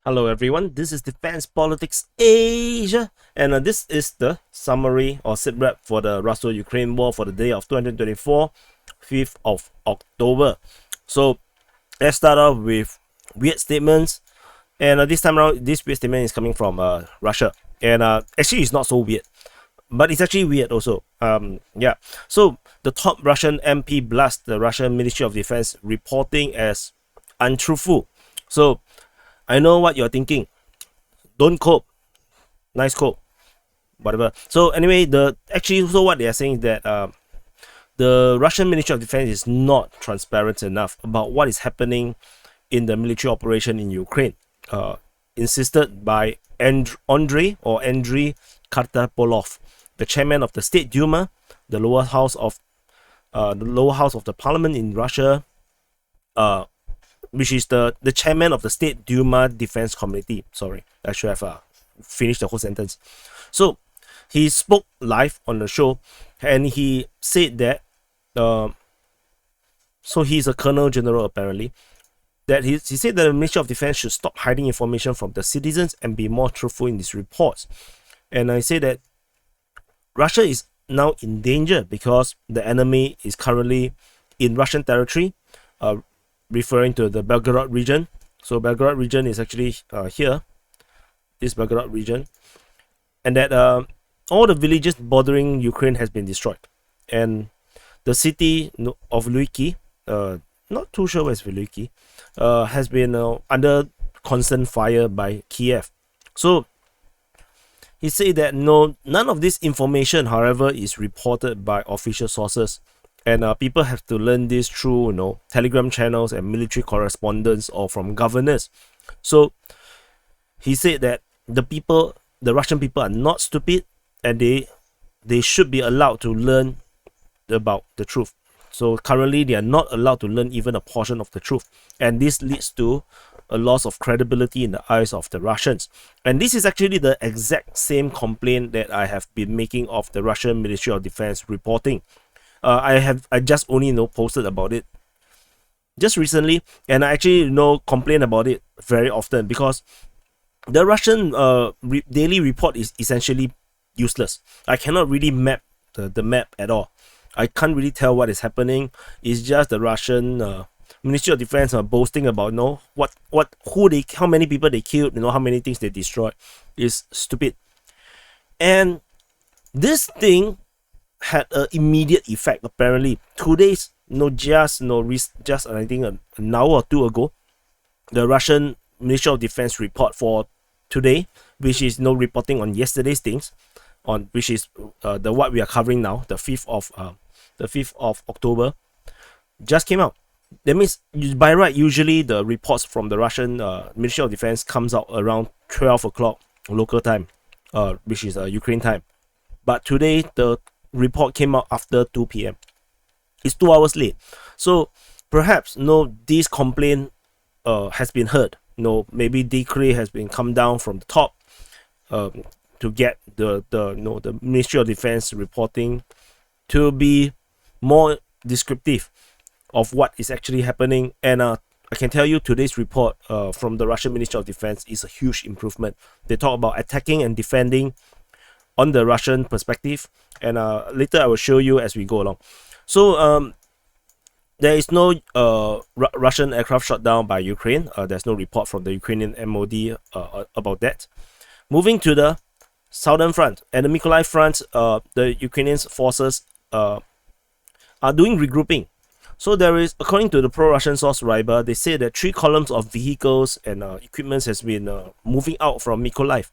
Hello everyone, this is Defense Politics Asia, and this is the summary or sitrep for the Russo-Ukraine war for the day of 2024, 5th of October. So let's start off with weird statements, and this time around, this weird statement is coming from Russia, and actually it's not so weird, but it's actually weird also. Yeah, so the top Russian MP blasts the Russian Ministry of Defense reporting as untruthful. So I know what you're thinking. Don't cope. Nice cope. Whatever. So anyway, so what they are saying is that the Russian Ministry of Defense is not transparent enough about what is happening in the military operation in Ukraine. Insisted by Andrei Kartapolov, the chairman of the State Duma, the lower house of the parliament in Russia. Which is the chairman of the State Duma Defense Committee. Sorry, I should have finished the whole sentence. So he spoke live on the show, and he said that so he's a colonel general apparently, that he said that the Ministry of Defense should stop hiding information from the citizens and be more truthful in its reports. And I say that Russia is now in danger because the enemy is currently in Russian territory, referring to the Belgorod region. So Belgorod region is actually here, this Belgorod region, and that all the villages bordering Ukraine has been destroyed, and the city of Luiki, not too sure where's Luiki, has been under constant fire by Kiev. So he said that none of this information, however, is reported by official sources. And people have to learn this through, Telegram channels and military correspondence or from governors. So he said that the Russian people are not stupid, and they should be allowed to learn about the truth. So currently they are not allowed to learn even a portion of the truth. And this leads to a loss of credibility in the eyes of the Russians. And this is actually the exact same complaint that I have been making of the Russian Ministry of Defense reporting. I just only posted about it just recently, and I actually complain about it very often because the Russian daily report is essentially useless. I cannot really map the map at all. I can't really tell what is happening. It's just the Russian Ministry of Defense boasting about how many people they killed, how many things they destroyed. Is stupid. And this thing had an immediate effect apparently. 2 days, just I think an hour or two ago, the Russian Ministry of Defense report for today, which is reporting on yesterday's things, on which is the what we are covering now, the 5th of October, just came out. That means by right, usually the reports from the Russian Ministry of Defense comes out around 12 o'clock local time, which is Ukraine time. But today the report came out after 2 p.m. It's 2 hours late. So perhaps this complaint has been heard. Maybe decree has been come down from the top to get the Ministry of Defense reporting to be more descriptive of what is actually happening. And I can tell you today's report from the Russian Ministry of Defense is a huge improvement. They talk about attacking and defending on the Russian perspective, and later I will show you as we go along. So there is no Russian aircraft shot down by Ukraine. There's no report from the Ukrainian MOD about that. Moving to the southern front and the Mykolaiv front, the Ukrainian forces are doing regrouping. So there is, according to the pro-Russian source Ryba, they say that 3 columns of vehicles and equipment has been moving out from Mykolaiv.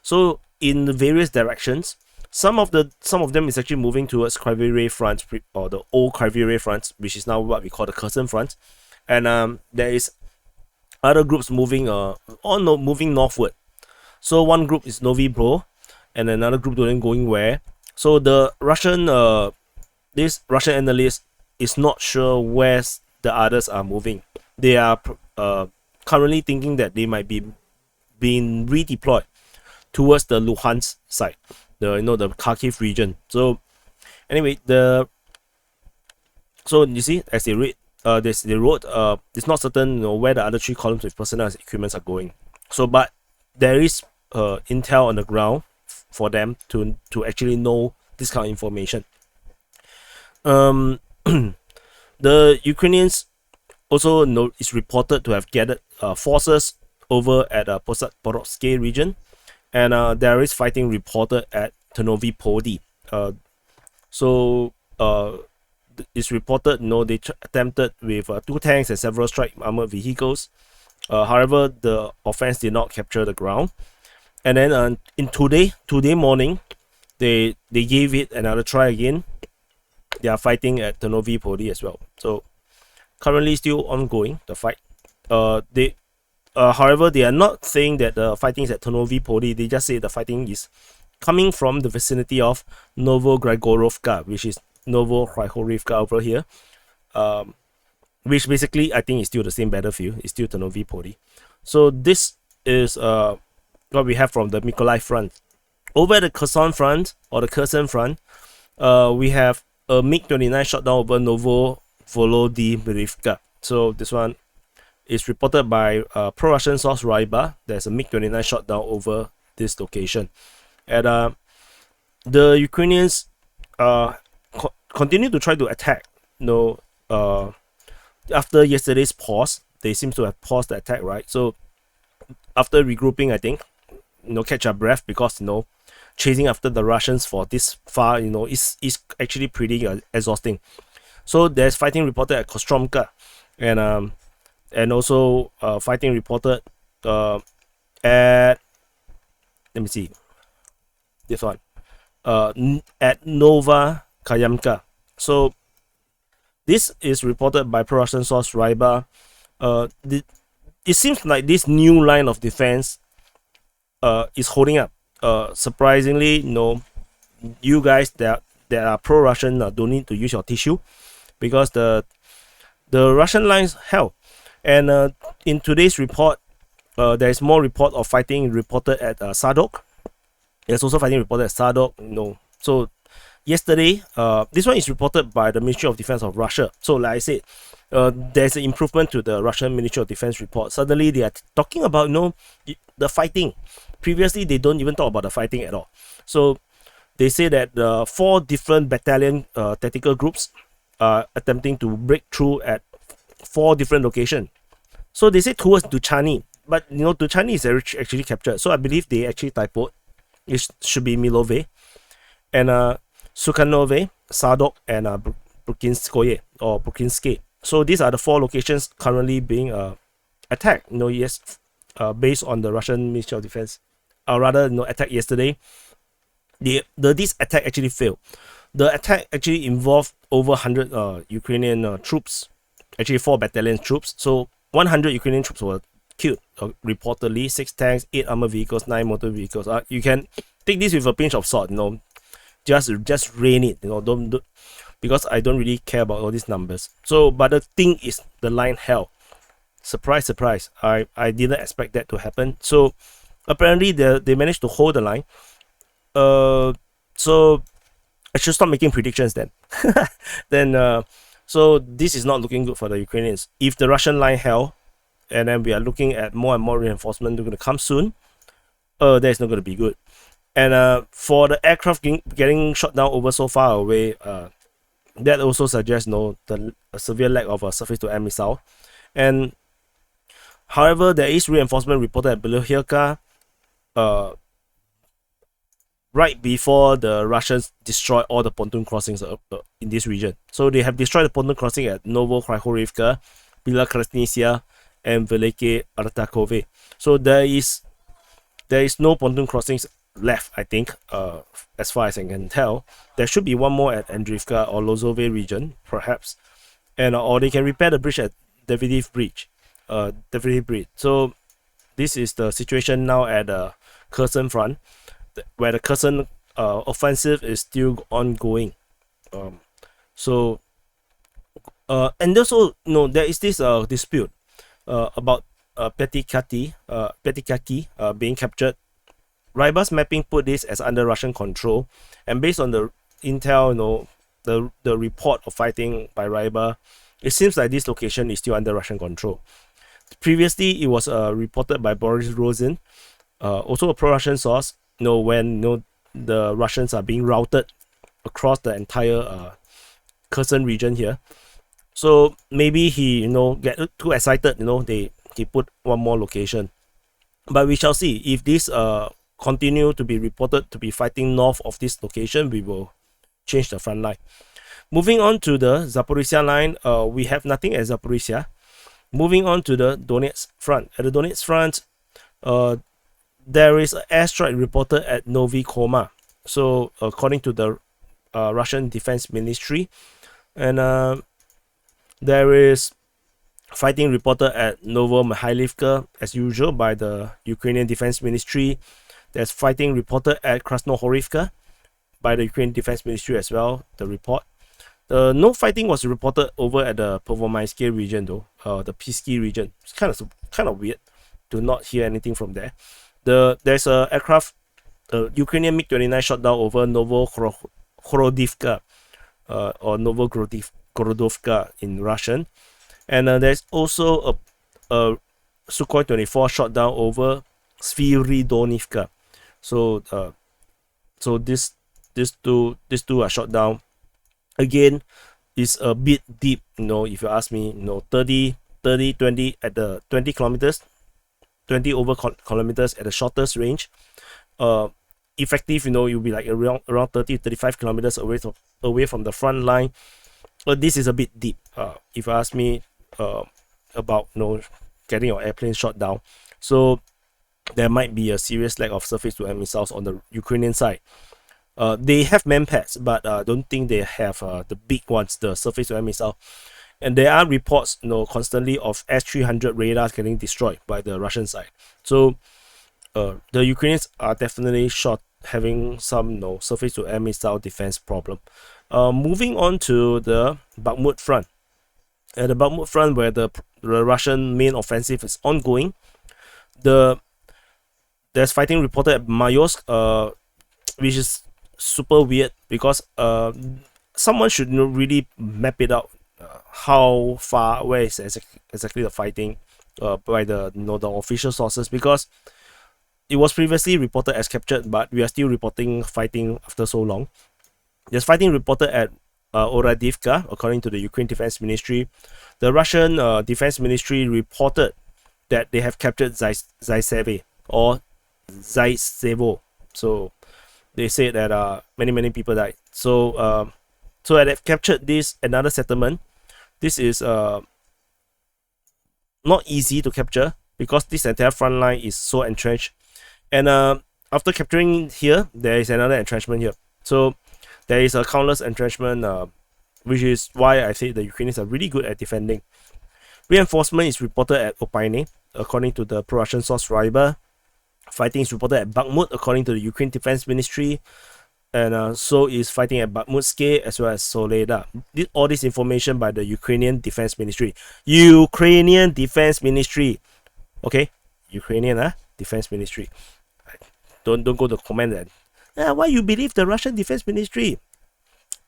So in the various directions, some of them is actually moving towards Kryvyi Rih front, or the old Kryvyi Rih front, which is now what we call the Kherson front, and there is other groups moving moving northward. So one group is Novi Bro, and another group going where. So the Russian this Russian analyst is not sure where the others are moving. They are currently thinking that they might be being redeployed towards the Luhansk side, the Kharkiv region. So anyway, so you see, as they read, they wrote, it's not certain where the other 3 columns with personnel and equipment are going. So, but there is intel on the ground for them to actually know this kind of information. The Ukrainians also is reported to have gathered forces over at Porotsky region, and there is fighting reported at Ternovi Poli. It's reported, they attempted with 2 tanks and several strike armored vehicles. However, the offense did not capture the ground. And then in today morning, they gave it another try again. They are fighting at Ternovi Poli as well. So currently still ongoing, the fight. However, they are not saying that the fighting is at Ternovi Poli. They just say the fighting is coming from the vicinity of Novogrigorovka, which is Novokhyrovka over here, which basically I think is still the same battlefield. It's still Ternovi Poli. So this is what we have from the Mykolaiv front. Over at the Kherson front, or the Kherson front, we have a MiG-29 shot down over Novovolodymyrivka. So this one is reported by pro-Russian source Rybar. There's a MiG-29 shot down over this location. And the Ukrainians continue to try to attack. After yesterday's pause, they seem to have paused the attack, right? So after regrouping, I think, catch our breath, because chasing after the Russians for this far, is actually pretty exhausting. So there's fighting reported at Kostromka, and also fighting reported at, let me see, this one, at Nova Kayamka. So this is reported by pro-Russian source Rybar. It seems like this new line of defense is holding up. Surprisingly, you guys that are pro-Russian don't need to use your tissue, because the Russian lines held. And in today's report, there is more report of fighting reported at Sadok. There's also fighting reported at Sadok. So yesterday, this one is reported by the Ministry of Defense of Russia. So like I said, there's an improvement to the Russian Ministry of Defense report. Suddenly they are talking about the fighting. Previously, they don't even talk about the fighting at all. So they say that 4 different battalion tactical groups are attempting to break through at 4 different locations. So they say towards Duchany, but Duchany is actually captured. So I believe they actually typoed. It should be Milove, and Sukhanove, Sadok, and Brukinskoye or Brukinsky. So these are the 4 locations currently being attacked. Based on the Russian Ministry of Defense. Attack yesterday. This attack actually failed. The attack actually involved over 100 Ukrainian troops, actually 4 battalion troops. So 100 Ukrainian troops were killed, reportedly. 6 tanks, 8 armored vehicles, 9 motor vehicles. You can take this with a pinch of salt. Just rain it. Don't, because I don't really care about all these numbers. So, but the thing is, the line held. Surprise, surprise. I didn't expect that to happen. So apparently they managed to hold the line. So I should stop making predictions then. So this is not looking good for the Ukrainians. If the Russian line held, and then we are looking at more and more reinforcement going to come soon, that is not going to be good. And for the aircraft getting shot down over so far away, that also suggests a severe lack of a surface-to-air missile. And however, there is reinforcement reported at Belohirka right before the Russians destroy all the pontoon crossings in this region. So they have destroyed the pontoon crossing at Novokhyrovka, Bila Krasnisia, and Velike Artakove. So there is no pontoon crossings left, I think, as far as I can tell. There should be one more at Andrivka or Lozove region, perhaps, and or they can repair the bridge at Davydiv Bridge. So this is the situation now at the Kherson front, where the Kherson offensive is still ongoing. And also, there is this dispute about Petikaki being captured. Rybar's mapping put this as under Russian control, and based on the intel, the report of fighting by Rybar, it seems like this location is still under Russian control. Previously, it was reported by Boris Rosen, also a pro-Russian source. When the Russians are being routed across the entire Kherson region here. So maybe he get too excited. He put one more location, but we shall see if this continue to be reported to be fighting north of this location. We will change the front line. Moving on to the Zaporizhia line, we have nothing at Zaporizhia. Moving on to the Donetsk front. At the Donetsk front, there is an airstrike reported at Novy Koma. So according to the Russian Defense Ministry, and there is fighting reported at Novomykhailivka as usual by the Ukrainian Defense Ministry. There's fighting reported at Krasnohorivka by the Ukrainian Defense Ministry as well, the report. No fighting was reported over at the Pervomaiske region though, the Pisky region. It's kind of weird to not hear anything from there. There's a aircraft, Ukrainian MiG-29 shot down over Novohorodivka or Novogorodovka in Russian. And there's also a Sukhoi 24 shot down over Sviridonivka. So these two are shot down. Again, it's a bit deep, if you ask me, 20 at the 20 kilometers, 20 over kilometers at the shortest range. Effective, you'll be like around 30-35 kilometers away from the front line. But this is a bit deep, if you ask me about getting your airplane shot down. So there might be a serious lack of surface-to-air missiles on the Ukrainian side. They have manpads, but I don't think they have the big ones, the surface-to-air missile. And there are reports, constantly of S-300 radars getting destroyed by the Russian side. So the Ukrainians are definitely having some surface-to-air missile defense problem. Moving on to the Bakhmut front. At the Bakhmut front, where the Russian main offensive is ongoing, there's fighting reported at Mayosk, which is super weird because someone should really map it out. How far, where is exactly the fighting by the the official sources, because it was previously reported as captured, but we are still reporting fighting after so long. There's fighting reported at Oradivka, according to the Ukraine Defense Ministry. The Russian Defense Ministry reported that they have captured Zaysevo or Zaysevo. So they say that many people died. So they've captured another settlement. This is not easy to capture because this entire front line is so entrenched. And after capturing here, there is another entrenchment here. So there is a countless entrenchment, which is why I say the Ukrainians are really good at defending. Reinforcement is reported at Opaine, according to the pro-Russian source Ryber. Fighting is reported at Bakhmut, according to the Ukraine Defense Ministry. And so is fighting at Bakhmutske as well as Soledar. All this information by the Ukrainian Defense Ministry. Ukrainian Defense Ministry. Okay? Ukrainian Defense Ministry. Don't go to comment that. Why you believe the Russian Defense Ministry?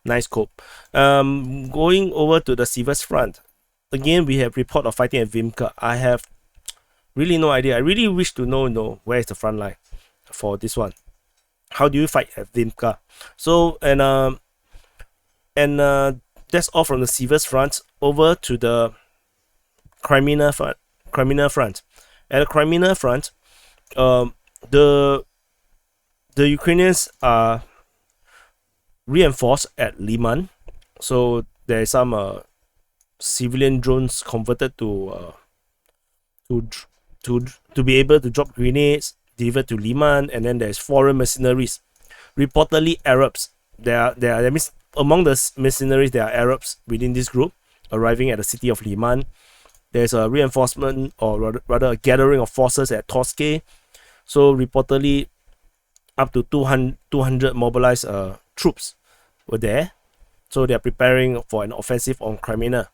Nice quote. Going over to the Sivas front. Again, we have report of fighting at Vimka. I have really no idea. I really wish to know where is the front line for this one. How do you fight at Vimka? So and that's all from the Sivas front. Over to the Crimea front. At the Crimea front, the Ukrainians are reinforced at Liman. So there is some civilian drones converted to be able to drop grenades, delivered to Liman, and then there's foreign mercenaries, reportedly Arabs. That means among the mercenaries there are Arabs within this group arriving at the city of Liman. There's a reinforcement, or rather a gathering of forces at Torske. So reportedly up to 200 mobilized troops were there. So they are preparing for an offensive on Crimea.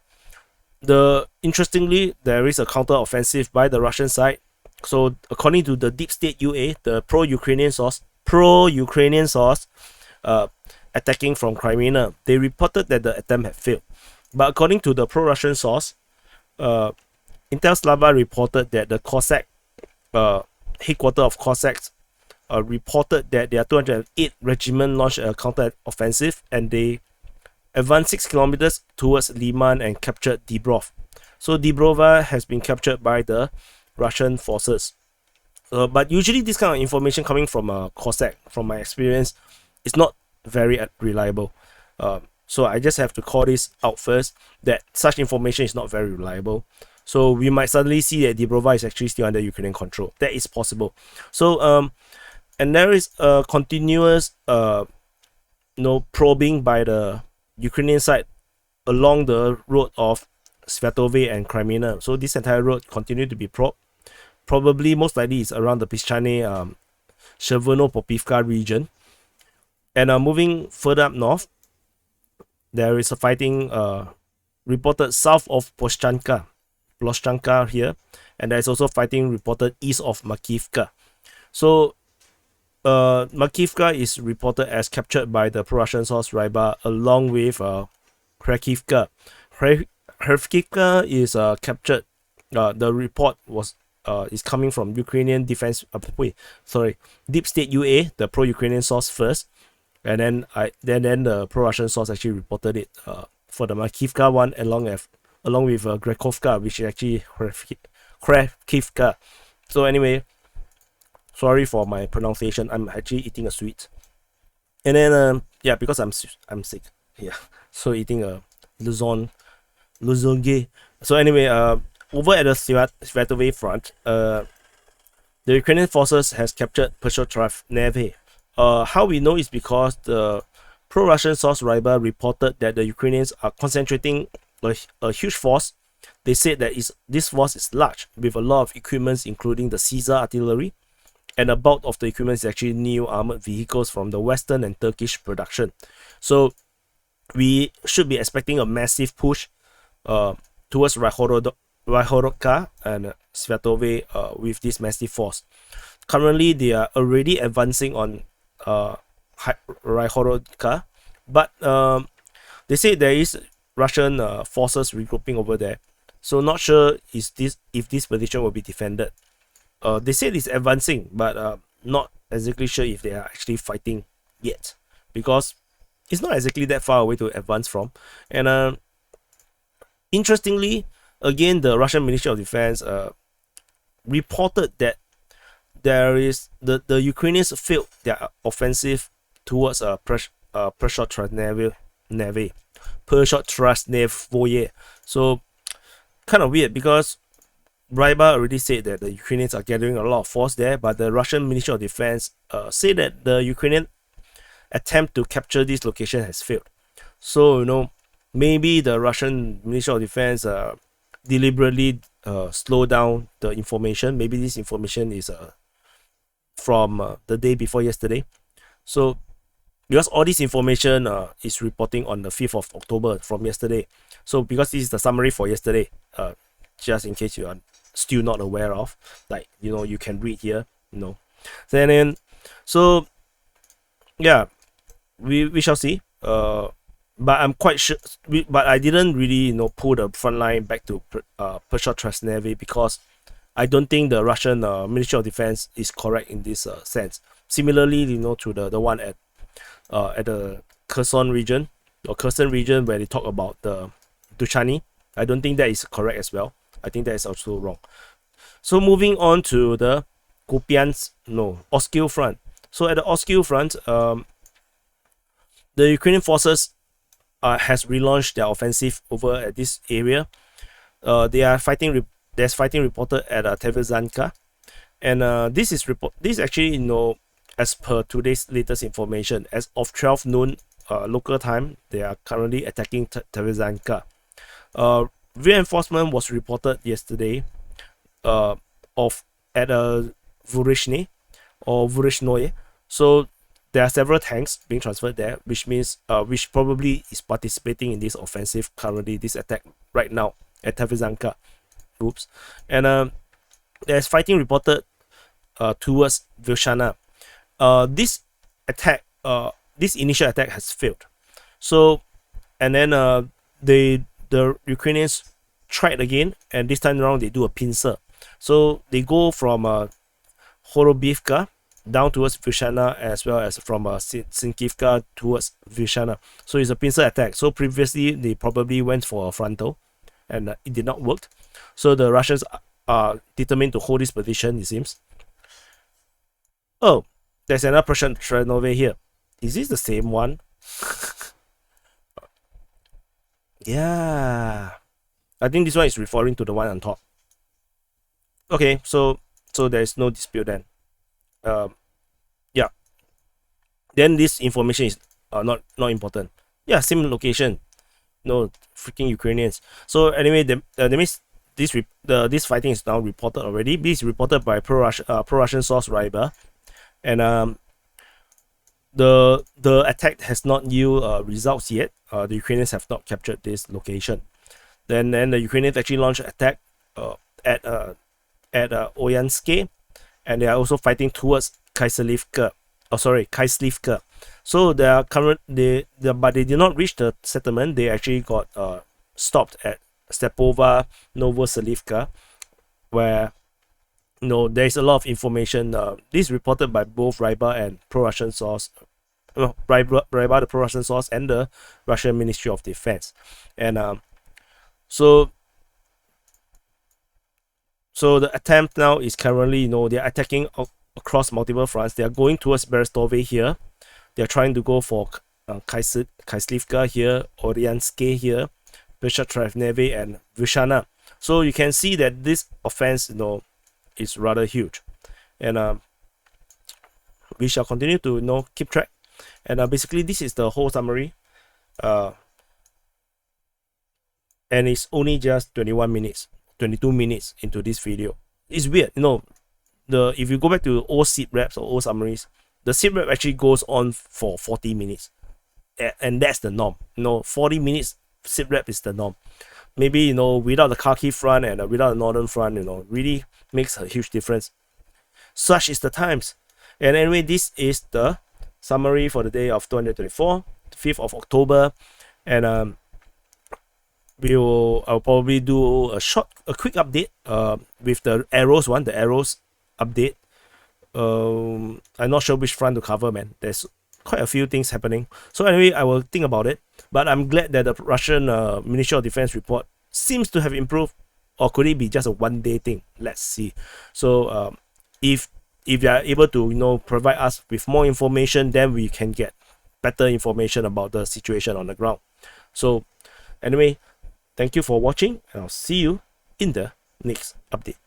Interestingly, there is a counter-offensive by the Russian side. So according to the Deep State UA, the pro-Ukrainian source, attacking from Crimea, they reported that the attempt had failed. But according to the pro-Russian source, Intel Slava reported that the Cossack headquarters of Cossacks reported that their 208 regiment launched a counter-offensive, and they advanced 6 kilometers towards Liman and captured Dibrov. So Dibrova has been captured by the Russian forces. But usually this kind of information coming from a Cossack, from my experience, is not very reliable. So I just have to call this out first, that such information is not very reliable. So we might suddenly see that Dibrova is actually still under Ukrainian control. That is possible. So and there is a continuous probing by the Ukrainian side along the road of Svatove and Crimea. So this entire road continued to be probed. Probably most likely is around the Pischane Chervono-Popivka region. And moving further up north, there is a fighting reported south of Ploshchanka here, and there is also fighting reported east of Makivka. So Makivka is reported as captured by the pro-Russian source Ryba, along with Kharkivka. Kharkivka is captured. The report is coming from Ukrainian defense. Deep State UA, the pro-Ukrainian source first, and then the pro-Russian source actually reported it for the Makivka one, along with Grekovka, which is actually Kharkivka. So anyway, sorry for my pronunciation. I'm actually eating a sweet, and then because I'm sick. Yeah, so eating a luzonge. So anyway, over at the Svatove front, the Ukrainian forces has captured Pershotravneve. How we know is because the pro-Russian source Ryba reported that the Ukrainians are concentrating a huge force. They said that this force is large, with a lot of equipment, including the Caesar artillery, and a bulk of the equipment is actually new armored vehicles from the Western and Turkish production. So we should be expecting a massive push towards Ryhorodka and Svatove with this massive force. Currently, they are already advancing on Ryhorodka, but they say there is Russian forces regrouping over there. So not sure if this position will be defended. They say it's advancing, but not exactly sure if they are actually fighting yet, because it's not exactly that far away to advance from. And interestingly, again, the Russian Ministry of Defense reported that there is the Ukrainians failed their offensive towards Pershotravnevoye. So kind of weird, because Ryba already said that the Ukrainians are gathering a lot of force there, but the Russian Ministry of Defense say that the Ukrainian attempt to capture this location has failed. So maybe the Russian Ministry of Defense deliberately slow down the information. Maybe this information is from the day before yesterday. So because all this information is reporting on the 5th of October from yesterday. So because this is the summary for yesterday, just in case you are still not aware of, you can read here, So yeah, we shall see. But I'm quite sure, but I didn't really pull the front line back to Pershotravnevoye, because I don't think the Russian Ministry of Defense is correct in this sense. Similarly, to the one at the Kherson region where they talk about the Duchany, I don't think that is correct as well. I think that is also wrong. So moving on to the Oskil front. So at the Oskil front, the Ukrainian forces has relaunched their offensive over at this area. There's fighting reported at Terezanka, and this is actually as per today's latest information, as of 12 noon local time, they are currently attacking Terezanka. Reinforcement was reported yesterday at Vurishne or Vurishnoye. So there are several tanks being transferred there, which means which probably is participating in this offensive currently, this attack right now at Terezanka. And there's fighting reported towards Vilshana. This initial attack has failed. So, and then the Ukrainians tried again, and this time around they do a pincer. So they go from Horobivka down towards Vyshana, as well as from Sinkivka towards Vyshana. So it's a pincer attack. So previously they probably went for a frontal, and it did not work. So the Russians are determined to hold this position, it seems. Oh, there's another Prussian trend over here. Is this the same one? Yeah, I think this one is referring to the one on top. Okay, so there's no dispute then. Yeah. Then this information is not important. Yeah, same location. No freaking Ukrainians. So anyway, that means this fighting is now reported already. This is reported by pro-Russian source Ryber, and the attack has not yield results yet. The Ukrainians have not captured this location. Then the Ukrainians actually launched an attack at Oyansky, and they are also fighting towards Kaislivka. So they are but they did not reach the settlement. They actually got stopped at Stepova Novoselivka, where there is a lot of information. This is reported by both Ryber and pro-Russian source. Ryber, the pro-Russian source, and the Russian Ministry of Defense. And so the attempt now is currently, they're attacking across multiple fronts. They are going towards Berestove here. They're trying to go for Kaislivka here, Oryansky here, Peshatrevneve, and Vyshana. So you can see that this offense, is rather huge. And we shall continue to, keep track. And basically, this is the whole summary. And it's only just 22 minutes into this video. It's weird, if you go back to old sit reps or old summaries, the sit rep actually goes on for 40 minutes. And that's the norm. 40 minutes sit rep is the norm. Maybe, without the Kharkiv front and without the northern front, really makes a huge difference. Such is the times. And anyway, this is the summary for the day of 224, 5th of October. And I'll probably do a quick update with the arrows update. I'm not sure which front to cover, man. There's quite a few things happening. So anyway, I will think about it. But I'm glad that the Russian Ministry of Defense report seems to have improved. Or could it be just a one-day thing? Let's see. So if you are able to provide us with more information, then we can get better information about the situation on the ground. So anyway, thank you for watching, and I'll see you in the next update.